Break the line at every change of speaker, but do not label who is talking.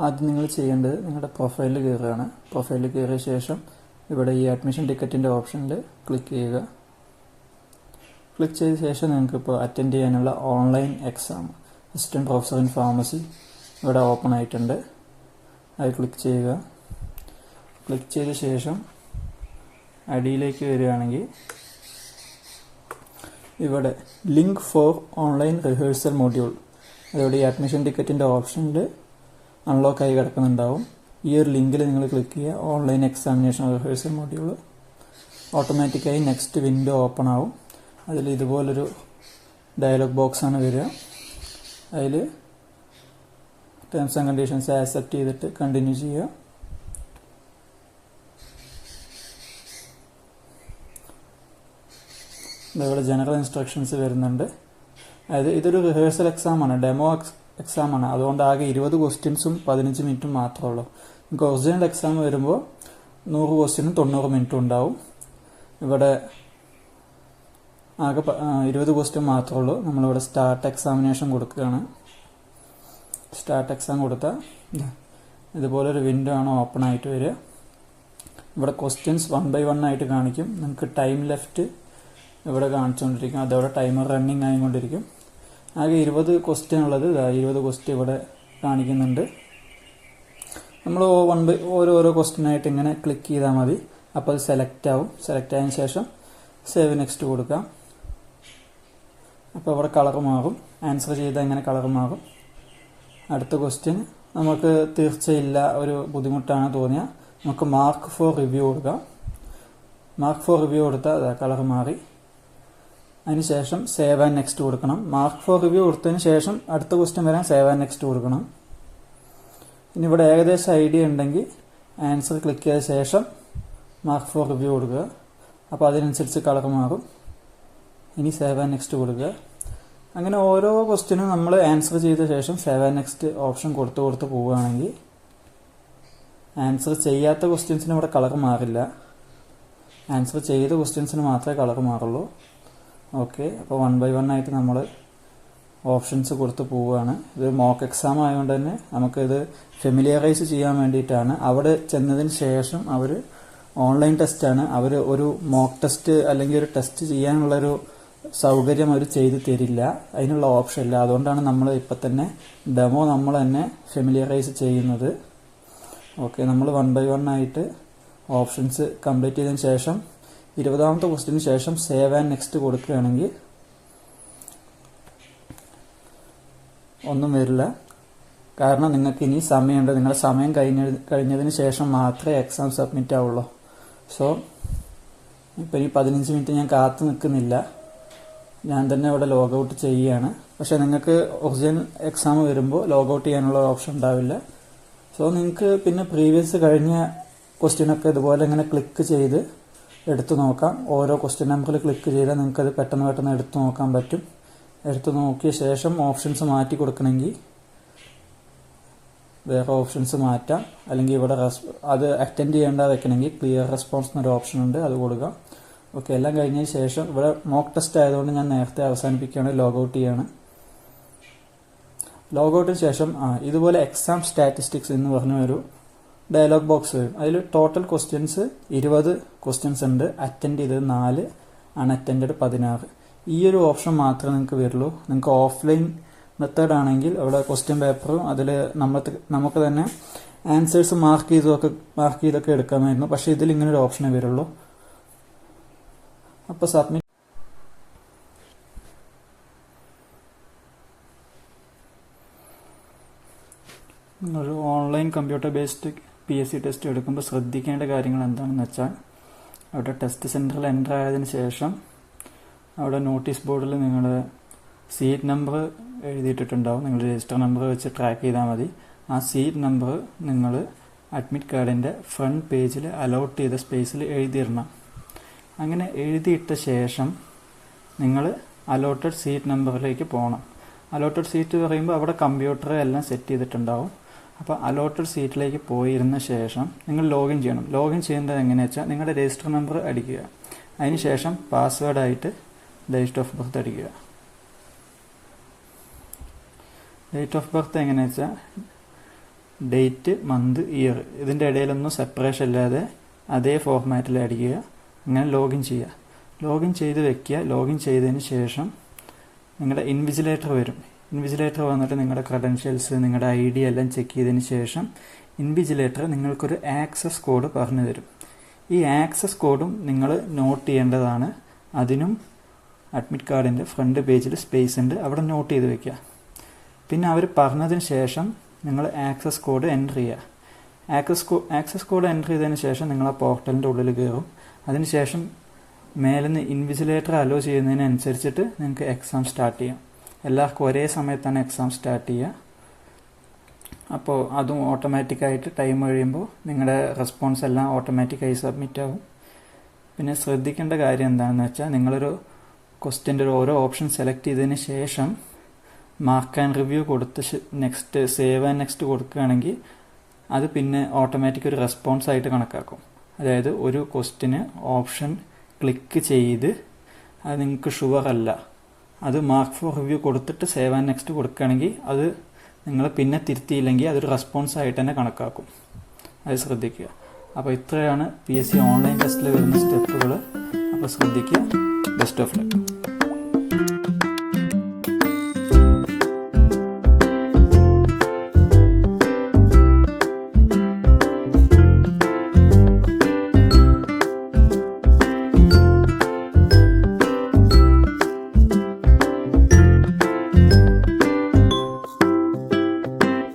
ആദ്യം നിങ്ങൾ ചെയ്യേണ്ടത് നിങ്ങളുടെ പ്രൊഫൈലിൽ കയറുകയാണ്. പ്രൊഫൈലിൽ കയറിയ ശേഷം ഇവിടെ ഈ അഡ്മിഷൻ ടിക്കറ്റിൻ്റെ ഓപ്ഷനിൽ ക്ലിക്ക് ചെയ്യുക. ക്ലിക്ക് ചെയ്ത ശേഷം നിങ്ങൾക്കിപ്പോൾ അറ്റൻഡ് ചെയ്യാനുള്ള online exam assistant professor in pharmacy ഇവിടെ ഓപ്പൺ ആയിട്ടുണ്ട്. അത് ക്ലിക്ക് ചെയ്യുക. ക്ലിക്ക് ചെയ്ത ശേഷം അടിയിലേക്ക് വരികയാണെങ്കിൽ ഇവിടെ link for online rehearsal module, അതോടെ ഈ അഡ്മിഷൻ ടിക്കറ്റിൻ്റെ ഓപ്ഷനിൽ അൺലോക്ക് ആയി കിടക്കുന്നുണ്ടാവും. ഈ ഒരു ലിങ്കിൽ നിങ്ങൾ ക്ലിക്ക് ചെയ്യുക. ഓൺലൈൻ എക്സാമിനേഷൻ റിഹേഴ്സൽ മൊഡ്യൂൾ ഓട്ടോമാറ്റിക്കായി നെക്സ്റ്റ് വിൻഡോ ഓപ്പൺ ആവും. അതിൽ ഇതുപോലൊരു ഡയലോഗ് ബോക്സാണ് വരിക. അതിൽ ടേംസ് ആൻഡ് കണ്ടീഷൻസ് ആക്സെപ്റ്റ് ചെയ്തിട്ട് കണ്ടിന്യൂ ചെയ്യുക. ഇവിടെ ജനറൽ ഇൻസ്ട്രക്ഷൻസ് വരുന്നുണ്ട്. അതായത് ഇതൊരു റിഹേഴ്സൽ എക്സാമാണ്, ഡെമോ എക്സാമാണ്. അതുകൊണ്ട് ആകെ 20 ക്വസ്റ്റ്യൻസും 15 മിനിറ്റും മാത്രമേ ഉള്ളൂ. നമുക്ക് ഒറിജിനൽ എക്സാം വരുമ്പോൾ 100 ക്വസ്റ്റ്യനും 90 മിനിറ്റും ഉണ്ടാവും. ഇവിടെ ആകെ 20 ക്വസ്റ്റ്യൻ മാത്രമേ ഉള്ളൂ. നമ്മളിവിടെ സ്റ്റാർട്ട് എക്സാമിനേഷൻ കൊടുക്കുകയാണ്. സ്റ്റാർട്ട് എക്സാം കൊടുത്താൽ ഇതുപോലൊരു വിൻഡോ ആണ് ഓപ്പൺ ആയിട്ട് വരിക. ഇവിടെ ക്വസ്റ്റ്യൻസ് 1 by 1 ആയിട്ട് കാണിക്കും. നിങ്ങൾക്ക് ടൈം ലെഫ്റ്റ് ഇവിടെ കാണിച്ചുകൊണ്ടിരിക്കും. അതവിടെ ടൈമർ റണ്ണിങ് ആയിക്കൊണ്ടിരിക്കും. ആകെ 20 ക്വസ്റ്റ്യൻ ഉള്ളത് 20 ക്വസ്റ്റ്യൻ ഇവിടെ കാണിക്കുന്നുണ്ട്. നമ്മൾ ഓരോ ക്വസ്റ്റ്യനായിട്ട് ഇങ്ങനെ ക്ലിക്ക് ചെയ്താൽ മതി. അപ്പോൾ അത് സെലക്ട് ആവും. സെലക്ട് ആയതിനു ശേഷം സേവ് നെക്സ്റ്റ് കൊടുക്കാം. അപ്പോൾ ഇവിടെ കളർ മാറും. ആൻസർ ചെയ്താൽ ഇങ്ങനെ കളർ മാറും. അടുത്ത ക്വസ്റ്റ്യൻ നമുക്ക് തീർച്ചയില്ല, ഒരു ബുദ്ധിമുട്ടാണ് തോന്നിയാൽ നമുക്ക് മാർക്ക് ഫോർ റിവ്യൂ കൊടുക്കാം. മാർക്ക് ഫോർ റിവ്യൂ കൊടുത്താൽ കളർ മാറി. അതിനുശേഷം സേവ് ആൻഡ് നെക്സ്റ്റ് കൊടുക്കണം. മാർക്ക് ഫോർ റിവ്യൂ കൊടുത്തതിന് ശേഷം അടുത്ത ക്വസ്റ്റ്യൻ വരാൻ സേവ് ആൻഡ് നെക്സ്റ്റ് കൊടുക്കണം. ഇനി ഇവിടെ ഏകദേശം ഐഡിയ ഉണ്ടെങ്കിൽ ആൻസർ ക്ലിക്ക് ചെയ്ത ശേഷം മാർക്ക് ഫോർ റിവ്യൂ കൊടുക്കുക. അപ്പോൾ അതിനനുസരിച്ച് കളർ മാറും. ഇനി സേവ് ആൻഡ് നെക്സ്റ്റ് കൊടുക്കുക. അങ്ങനെ ഓരോ ക്വസ്റ്റ്യനും നമ്മൾ ആൻസർ ചെയ്ത ശേഷം സേവ് ആൻഡ് നെക്സ്റ്റ് ഓപ്ഷൻ കൊടുത്ത് പോവുകയാണെങ്കിൽ ആൻസർ ചെയ്യാത്ത ക്വസ്റ്റ്യൻസിന് ഇവിടെ കളർ മാറില്ല. ആൻസർ ചെയ്ത ക്വസ്റ്റ്യൻസിന് മാത്രമേ കളർ മാറുള്ളൂ. ഓക്കെ, അപ്പോൾ 1 by 1 ആയിട്ട് നമ്മൾ ഓപ്ഷൻസ് കൊടുത്ത് പോവുകയാണ്. ഇത് മോക്ക് എക്സാം ആയതുകൊണ്ട് തന്നെ നമുക്കിത് ഫെമിലിയറൈസ് ചെയ്യാൻ വേണ്ടിയിട്ടാണ്. അവിടെ ചെന്നതിന് ശേഷം അവർ ഓൺലൈൻ ടെസ്റ്റാണ്. അവർ ഒരു മോക്ക് ടെസ്റ്റ് അല്ലെങ്കിൽ ഒരു ടെസ്റ്റ് ചെയ്യാനുള്ളൊരു സൗകര്യം അവർ ചെയ്ത് തരില്ല. അതിനുള്ള ഓപ്ഷൻ ഇല്ല. അതുകൊണ്ടാണ് നമ്മൾ ഇപ്പം തന്നെ ഡെമോ നമ്മൾ തന്നെ ഫെമിലിയറൈസ് ചെയ്യുന്നത്. ഓക്കെ, നമ്മൾ 1 by 1 ആയിട്ട് ഓപ്ഷൻസ് കംപ്ലീറ്റ് ചെയ്തതിന് ശേഷം 20ാമത്തെ ക്വസ്റ്റ്യന് ശേഷം സേവ് ആൻഡ് നെക്സ്റ്റ് കൊടുക്കുകയാണെങ്കിൽ ഒന്നും വരില്ല. കാരണം നിങ്ങൾക്ക് ഇനി സമയമുണ്ട്. നിങ്ങളുടെ സമയം കഴിഞ്ഞതിന് ശേഷം മാത്രമേ എക്സാം സബ്മിറ്റ് ആവുള്ളൂ. സോ ഇപ്പം ഈ 15 മിനിറ്റ് ഞാൻ കാത്തു നിൽക്കുന്നില്ല. ഞാൻ തന്നെ ഇവിടെ ലോഗൗട്ട് ചെയ്യുകയാണ്. പക്ഷേ നിങ്ങൾക്ക് ഒറിജിനൽ എക്സാം വരുമ്പോൾ ലോഗൗട്ട് ചെയ്യാനുള്ള ഓപ്ഷൻ ഉണ്ടാവില്ല. സോ നിങ്ങൾക്ക് പിന്നെ പ്രീവിയസ് കഴിഞ്ഞ ക്വസ്റ്റ്യനൊക്കെ ഇതുപോലെ ഇങ്ങനെ ക്ലിക്ക് ചെയ്ത് എടുത്തു നോക്കാം. ഓരോ ക്വസ്റ്റ്യൻ നമ്പറിൽ ക്ലിക്ക് ചെയ്താൽ നിങ്ങൾക്കത് പെട്ടെന്ന് എടുത്തു നോക്കാൻ പറ്റും. എടുത്തു നോക്കിയ ശേഷം ഓപ്ഷൻസ് മാറ്റി കൊടുക്കണമെങ്കിൽ വേറെ ഓപ്ഷൻസ് മാറ്റാം. അല്ലെങ്കിൽ ഇവിടെ അത് അറ്റൻഡ് ചെയ്യേണ്ട വെക്കണമെങ്കിൽ ക്ലിയർ റെസ്പോൺസ് എന്നൊരു ഓപ്ഷൻ ഉണ്ട്, അത് കൊടുക്കാം. ഓക്കെ, എല്ലാം കഴിഞ്ഞതിന് ശേഷം ഇവിടെ മോക്ക് ടെസ്റ്റ് ആയതുകൊണ്ട് ഞാൻ നേരത്തെ അവസാനിപ്പിക്കുകയാണ്, ലോഗൗട്ട് ചെയ്യാണ്. ലോഗൗട്ടിന് ശേഷം ഇതുപോലെ എക്സാം സ്റ്റാറ്റിസ്റ്റിക്സ് എന്ന് പറഞ്ഞ ഒരു ഡയലോഗ് ബോക്സ് വരും. അതിൽ ടോട്ടൽ ക്വസ്റ്റ്യൻസ് 20 ക്വസ്റ്റ്യൻസ് ഉണ്ട്. അറ്റൻഡ് ചെയ്തത് 4, അൺഅറ്റൻഡ് 16. ഈ ഒരു ഓപ്ഷൻ മാത്രമേ നിങ്ങൾക്ക് വരുള്ളൂ. നിങ്ങൾക്ക് ഓഫ്ലൈൻ മെത്തേഡ് ആണെങ്കിൽ അവിടെ ക്വസ്റ്റ്യൻ പേപ്പറും അതിൽ നമുക്ക് തന്നെ ആൻസേഴ്സ് മാർക്ക് ചെയ്തൊക്കെ എടുക്കാമായിരുന്നു. പക്ഷേ ഇതിൽ ഇങ്ങനെ ഒരു ഓപ്ഷനേ വരുള്ളൂ. അപ്പോൾ സബ്മിറ്റ് ഒരു online computer based PSC test എടുക്കുമ്പോൾ ശ്രദ്ധിക്കേണ്ട കാര്യങ്ങൾ എന്താണെന്ന് വെച്ചാൽ അവിടെ ടെസ്റ്റ് സെൻറ്ററിൽ എൻ്റർ ആയതിനു ശേഷം അവിടെ നോട്ടീസ് ബോർഡിൽ നിങ്ങൾ സീറ്റ് നമ്പർ എഴുതിയിട്ടുണ്ടാവും. നിങ്ങൾ രജിസ്റ്റർ നമ്പർ വെച്ച് ട്രാക്ക് ചെയ്താൽ മതി. ആ സീറ്റ് നമ്പർ നിങ്ങൾ അഡ്മിറ്റ് കാർഡിൻ്റെ ഫ്രണ്ട് പേജിൽ അലോട്ട് ചെയ്ത സ്പേസിൽ എഴുതിയിടണം. അങ്ങനെ എഴുതിയിട്ട ശേഷം നിങ്ങൾ അലോട്ടഡ് സീറ്റ് നമ്പറിലേക്ക് പോകണം. അലോട്ടഡ് സീറ്റ് പറയുമ്പോൾ അവിടെ കമ്പ്യൂട്ടർ എല്ലാം സെറ്റ് ചെയ്തിട്ടുണ്ടാവും. അപ്പോൾ അലോട്ടഡ് സീറ്റിലേക്ക് പോയിരുന്ന ശേഷം നിങ്ങൾ ലോഗിൻ ചെയ്യണം. ലോഗിൻ ചെയ്യുന്നത് എങ്ങനെയാണെന്ന് വെച്ചാൽ നിങ്ങളുടെ രജിസ്റ്റർ നമ്പർ അടിക്കുക. അതിനുശേഷം പാസ്വേഡായിട്ട് ഡേറ്റ് ഓഫ് ബർത്ത് അടിക്കുക. ഡേറ്റ് ഓഫ് ബർത്ത് എങ്ങനെയാണെന്ന് വെച്ചാൽ ഡേറ്റ്, മന്ത്, ഇയർ ഇതിൻ്റെ ഇടയിലൊന്നും സെപ്പറേഷൻ ഇല്ലാതെ അതേ ഫോർമാറ്റിൽ അടിക്കുക. അങ്ങനെ ലോഗിൻ ചെയ്യുക. ലോഗിൻ ചെയ്ത് വെക്കുക. ലോഗിൻ ചെയ്തതിന് ശേഷം നിങ്ങളുടെ ഇൻവിജിലേറ്റർ വരും. ഇൻവിജിലേറ്റർ വന്നിട്ട് നിങ്ങളുടെ ക്രെഡൻഷ്യൽസ്, നിങ്ങളുടെ ID എല്ലാം ചെക്ക് ചെയ്തതിന് ശേഷം ഇൻവിജിലേറ്റർ നിങ്ങൾക്കൊരു ആക്സസ് കോഡ് പറഞ്ഞു തരും. ഈ ആക്സസ് കോഡും നിങ്ങൾ നോട്ട് ചെയ്യേണ്ടതാണ്. അതിനും അഡ്മിറ്റ് കാർഡിൻ്റെ ഫ്രണ്ട് പേജിൽ സ്പേസ് ഉണ്ട്, അവിടെ നോട്ട് ചെയ്ത് വെക്കുക. പിന്നെ അവർ പറഞ്ഞതിന് ശേഷം നിങ്ങൾ ആക്സസ് കോഡ് എൻ്റർ ചെയ്യുക. ആക്സസ് കോഡ് എൻ്റർ ചെയ്തതിന് ശേഷം നിങ്ങൾ ആ പോർട്ടലിൻ്റെ ഉള്ളിൽ കയറും. അതിനുശേഷം മേലെ നിന്ന് ഇൻവിജിലേറ്റർ അലോ ചെയ്യുന്നതിനനുസരിച്ചിട്ട് നിങ്ങൾക്ക് എക്സാം സ്റ്റാർട്ട് ചെയ്യാം. എല്ലാവർക്കും ഒരേ സമയത്താണ് എക്സാം സ്റ്റാർട്ട് ചെയ്യുക. അപ്പോൾ അതും ഓട്ടോമാറ്റിക്കായിട്ട് ടൈം കഴിയുമ്പോൾ നിങ്ങളുടെ റെസ്പോൺസ് എല്ലാം ഓട്ടോമാറ്റിക്കായി സബ്മിറ്റ് ആകും. പിന്നെ ശ്രദ്ധിക്കേണ്ട കാര്യം എന്താണെന്ന് വെച്ചാൽ നിങ്ങളൊരു ക്വസ്റ്റ്യൻ്റെ ഓരോ ഓപ്ഷൻ സെലക്ട് ചെയ്തതിന് ശേഷം മാർക്ക് ആൻഡ് റിവ്യൂ കൊടുത്ത് നെക്സ്റ്റ് സേവ് ആൻഡ് നെക്സ്റ്റ് കൊടുക്കുകയാണെങ്കിൽ അത് പിന്നെ ഓട്ടോമാറ്റിക് ഒരു റെസ്പോൺസ് ആയിട്ട് കണക്കാക്കും. അതായത് ഒരു ക്വസ്റ്റ്യന് ഓപ്ഷൻ ക്ലിക്ക് ചെയ്ത് അത് നിങ്ങൾക്ക് ഷുവർ അല്ല, അത് മാർക്ക് ഫോർ റിവ്യൂ കൊടുത്തിട്ട് സേവ് ആൻഡ് നെക്സ്റ്റ് കൊടുക്കുകയാണെങ്കിൽ അത് നിങ്ങൾ പിന്നെ തിരുത്തിയില്ലെങ്കിൽ അതൊരു റെസ്പോൺസ് ആയിട്ട് തന്നെ കണക്കാക്കും. അത് ശ്രദ്ധിക്കുക. അപ്പോൾ ഇത്രയാണ് PSC ഓൺലൈൻ ടെസ്റ്റിൽ വരുന്ന സ്റ്റെപ്പുകൾ. അപ്പോൾ ശ്രദ്ധിക്കുക. Best of luck.